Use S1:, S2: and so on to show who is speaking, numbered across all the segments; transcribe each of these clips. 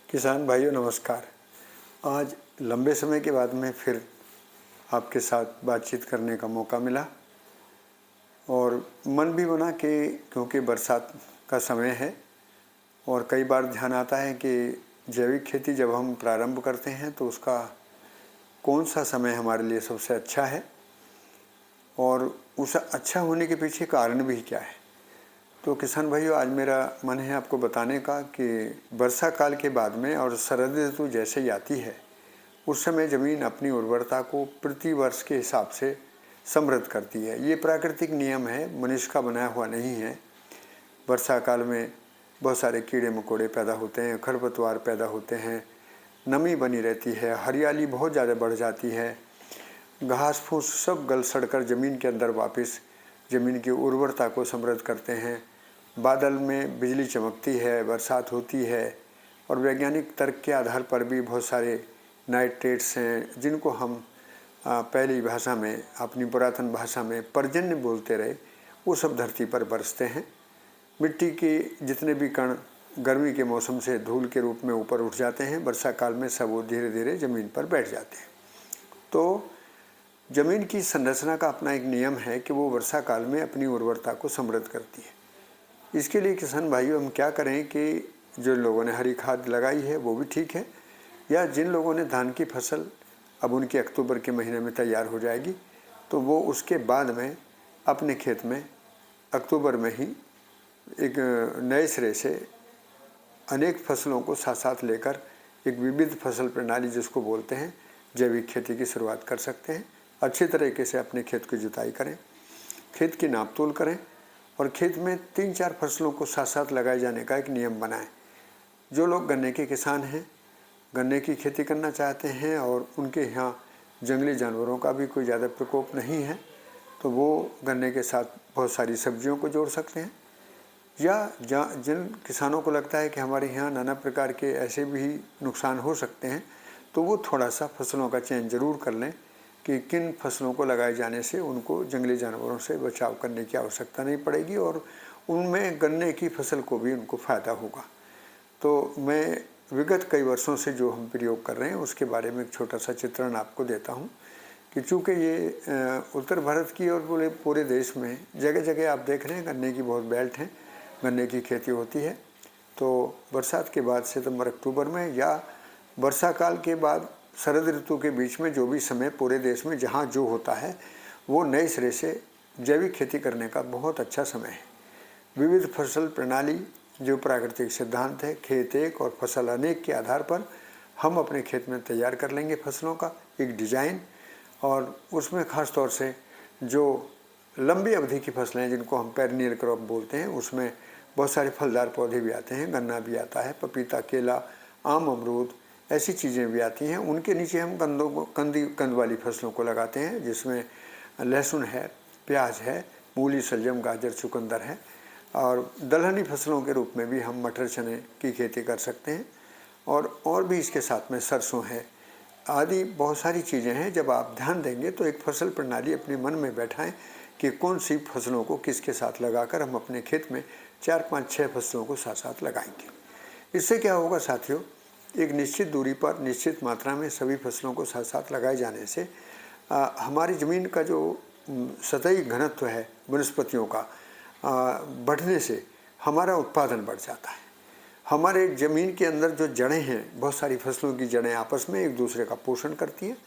S1: किसान भाइयों नमस्कार। आज लंबे समय के बाद में फिर आपके साथ बातचीत करने का मौका मिला और मन भी बना कि क्योंकि बरसात का समय है और कई बार ध्यान आता है कि जैविक खेती जब हम प्रारंभ करते हैं तो उसका कौन सा समय हमारे लिए सबसे अच्छा है और उस अच्छा होने के पीछे कारण भी क्या है। तो किसान भाइयों, आज मेरा मन है आपको बताने का कि वर्षा काल के बाद में और शरद ऋतु जैसे ही आती है उस समय ज़मीन अपनी उर्वरता को प्रति वर्ष के हिसाब से समृद्ध करती है। ये प्राकृतिक नियम है, मनुष्य का बनाया हुआ नहीं है। वर्षा काल में बहुत सारे कीड़े मकोड़े पैदा होते हैं, खरपतवार पैदा होते हैं, नमी बनी रहती है, हरियाली बहुत ज़्यादा बढ़ जाती है, घास फूस सब गल सड़कर ज़मीन के अंदर वापस ज़मीन की उर्वरता को समृद्ध करते हैं। बादल में बिजली चमकती है, बरसात होती है और वैज्ञानिक तर्क के आधार पर भी बहुत सारे नाइट्रेट्स हैं जिनको हम पहली भाषा में, अपनी पुरातन भाषा में पर्जन्य बोलते रहे, वो सब धरती पर बरसते हैं। मिट्टी के जितने भी कण गर्मी के मौसम से धूल के रूप में ऊपर उठ जाते हैं, वर्षा काल में सब वो धीरे धीरे ज़मीन पर बैठ जाते हैं। तो ज़मीन की संरचना का अपना एक नियम है कि वो वर्षा काल में अपनी उर्वरता को समृद्ध करती है। इसके लिए किसान भाइयों हम क्या करें कि जो लोगों ने हरी खाद लगाई है वो भी ठीक है, या जिन लोगों ने धान की फसल अब उनकी अक्टूबर के महीने में तैयार हो जाएगी तो वो उसके बाद में अपने खेत में अक्टूबर में ही एक नए सिरे से अनेक फसलों को साथ साथ लेकर एक विविध फसल प्रणाली जिसको बोलते हैं जैविक खेती की शुरुआत कर सकते हैं। अच्छे तरीके से अपने खेत की जुताई करें, खेत की नाप तोल करें और खेत में 3-4 फसलों को साथ साथ लगाए जाने का एक नियम बनाएं। जो लोग गन्ने के किसान हैं, गन्ने की खेती करना चाहते हैं और उनके यहाँ जंगली जानवरों का भी कोई ज़्यादा प्रकोप नहीं है तो वो गन्ने के साथ बहुत सारी सब्जियों को जोड़ सकते हैं। या जिन किसानों को लगता है कि हमारे यहाँ नाना प्रकार के ऐसे भी नुकसान हो सकते हैं तो वो थोड़ा सा फसलों का चयन ज़रूर कर लें कि किन फसलों को लगाए जाने से उनको जंगली जानवरों से बचाव करने की आवश्यकता नहीं पड़ेगी और उनमें गन्ने की फसल को भी उनको फ़ायदा होगा। तो मैं विगत कई वर्षों से जो हम प्रयोग कर रहे हैं उसके बारे में एक छोटा सा चित्रण आपको देता हूँ कि चूँकि ये उत्तर भारत की और पूरे देश में जगह जगह आप देख रहे हैं गन्ने की बहुत बेल्ट हैं, गन्ने की खेती होती है। तो बरसात के बाद सितंबर अक्टूबर में या वर्षा काल के बाद शरद ऋतु के बीच में जो भी समय पूरे देश में जहाँ जो होता है वो नए सिरे से जैविक खेती करने का बहुत अच्छा समय है। विविध फसल प्रणाली जो प्राकृतिक सिद्धांत है, खेत एक और फसल अनेक के आधार पर हम अपने खेत में तैयार कर लेंगे फसलों का एक डिज़ाइन। और उसमें ख़ास तौर से जो लंबी अवधि की फसलें हैं जिनको हम पेरिनियल क्रॉप बोलते हैं, उसमें बहुत सारे फलदार पौधे भी आते हैं, गन्ना भी आता है, पपीता, केला, आम, अमरूद, ऐसी चीज़ें भी आती हैं। उनके नीचे हम कंद वाली फसलों को लगाते हैं जिसमें लहसुन है, प्याज है, मूली, शलजम, गाजर, चुकंदर है और दलहनी फसलों के रूप में भी हम मटर, चने की खेती कर सकते हैं और भी इसके साथ में सरसों है आदि बहुत सारी चीज़ें हैं। जब आप ध्यान देंगे तो एक फसल प्रणाली अपने मन में बैठाएं कि कौन सी फसलों को किसके साथ लगाकर हम अपने खेत में 4, 5, 6 फसलों को साथ साथ लगाएंगे। इससे क्या होगा साथियों, एक निश्चित दूरी पर निश्चित मात्रा में सभी फसलों को साथ साथ लगाए जाने से हमारी ज़मीन का जो सतही घनत्व है वनस्पतियों का बढ़ने से हमारा उत्पादन बढ़ जाता है। हमारे ज़मीन के अंदर जो जड़ें हैं, बहुत सारी फसलों की जड़ें आपस में एक दूसरे का पोषण करती हैं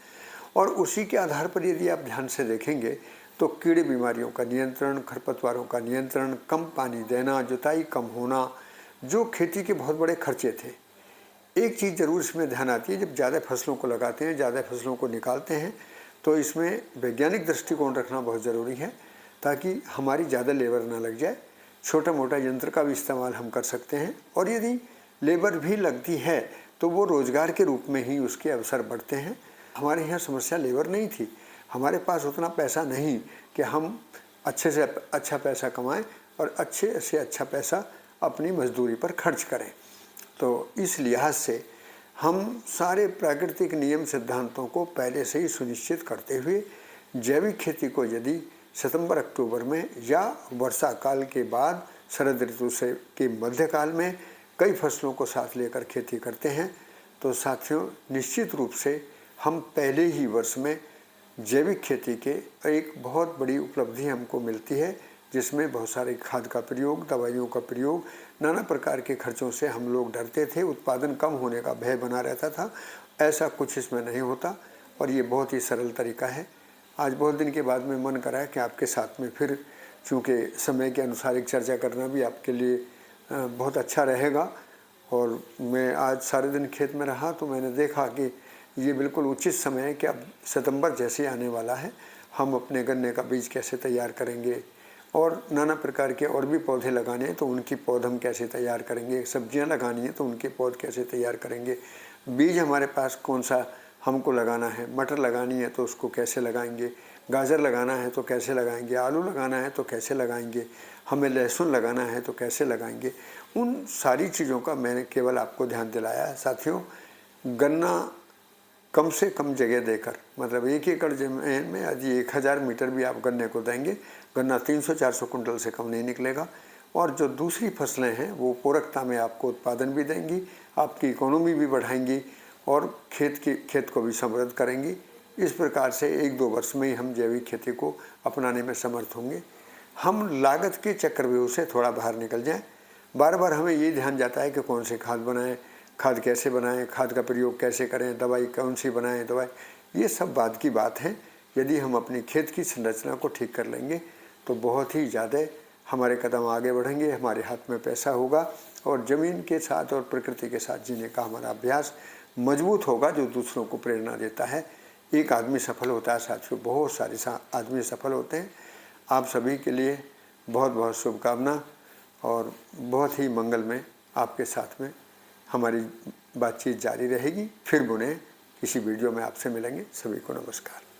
S1: और उसी के आधार पर यदि आप ध्यान से देखेंगे तो कीड़े बीमारियों का नियंत्रण, खरपतवारों का नियंत्रण, कम पानी देना, जुताई कम होना, जो खेती के बहुत बड़े खर्चे थे। एक चीज़ ज़रूर इसमें ध्यान आती है, जब ज़्यादा फसलों को लगाते हैं, ज़्यादा फसलों को निकालते हैं तो इसमें वैज्ञानिक दृष्टिकोण रखना बहुत ज़रूरी है ताकि हमारी ज़्यादा लेबर ना लग जाए। छोटा मोटा यंत्र का भी इस्तेमाल हम कर सकते हैं और यदि लेबर भी लगती है तो वो रोज़गार के रूप में ही उसके अवसर बढ़ते हैं। हमारे यहाँ समस्या लेबर नहीं थी, हमारे पास उतना पैसा नहीं कि हम अच्छे से अच्छा पैसा कमाएं और अच्छे से अच्छा पैसा अपनी मजदूरी पर खर्च करें। तो इस लिहाज से हम सारे प्राकृतिक नियम सिद्धांतों को पहले से ही सुनिश्चित करते हुए जैविक खेती को यदि सितंबर अक्टूबर में या वर्षा काल के बाद शरद ऋतु से के मध्यकाल में कई फसलों को साथ लेकर खेती करते हैं, तो साथियों निश्चित रूप से हम पहले ही वर्ष में जैविक खेती के एक बहुत बड़ी उपलब्धि हमको मिलती है, जिसमें बहुत सारे खाद का प्रयोग, दवाइयों का प्रयोग, नाना प्रकार के खर्चों से हम लोग डरते थे, उत्पादन कम होने का भय बना रहता था। ऐसा कुछ इसमें नहीं होता और ये बहुत ही सरल तरीका है। आज बहुत दिन के बाद में मन करा कि आपके साथ में फिर, चूँकि समय के अनुसार एक चर्चा करना भी आपके लिए बहुत अच्छा रहेगा। और मैं आज सारे दिन खेत में रहा तो मैंने देखा कि ये बिल्कुल उचित समय है कि अब सितंबर जैसे आने वाला है, हम अपने गन्ने का बीज कैसे तैयार करेंगे और नाना प्रकार के और भी पौधे लगाने हैं तो उनकी पौध हम कैसे तैयार करेंगे, सब्जियां लगानी है तो उनके पौध कैसे तैयार करेंगे, बीज हमारे पास कौन सा हमको लगाना है, मटर लगानी है तो उसको कैसे लगाएंगे, गाजर लगाना है तो कैसे लगाएंगे, आलू लगाना है तो कैसे लगाएंगे, हमें लहसुन लगाना है तो कैसे लगाएंगे। उन सारी चीज़ों का मैंने केवल आपको ध्यान दिलाया है। साथियों, गन्ना कम से कम जगह देकर, मतलब 1 एकड़ ज़मीन में यदि 1000 मीटर भी आप गन्ने को देंगे, गन्ना 300-400 कुंटल से कम नहीं निकलेगा। और जो दूसरी फसलें हैं वो पूरकता में आपको उत्पादन भी देंगी, आपकी इकोनॉमी भी बढ़ाएंगी और खेत को भी समृद्ध करेंगी। इस प्रकार से 1-2 वर्ष में ही हम जैविक खेती को अपनाने में समर्थ होंगे। हम लागत के चक्रव्यूह से थोड़ा बाहर निकल जाएं। बार बार हमें ये ध्यान जाता है कि कौन से खाद बनाएं, खाद कैसे बनाएं, खाद का प्रयोग कैसे करें, दवाई कौन सी बनाएं, दवाई, ये सब बात की बात है। यदि हम अपनी खेत की संरचना को ठीक कर लेंगे तो बहुत ही ज़्यादा हमारे कदम आगे बढ़ेंगे, हमारे हाथ में पैसा होगा और ज़मीन के साथ और प्रकृति के साथ जीने का हमारा अभ्यास मजबूत होगा, जो दूसरों को प्रेरणा देता है। एक आदमी सफल होता है साथियों, बहुत सारे आदमी सफल होते हैं। आप सभी के लिए बहुत बहुत शुभकामना और बहुत ही मंगल में आपके साथ में हमारी बातचीत जारी रहेगी। फिर पुनः किसी वीडियो में आपसे मिलेंगे। सभी को नमस्कार।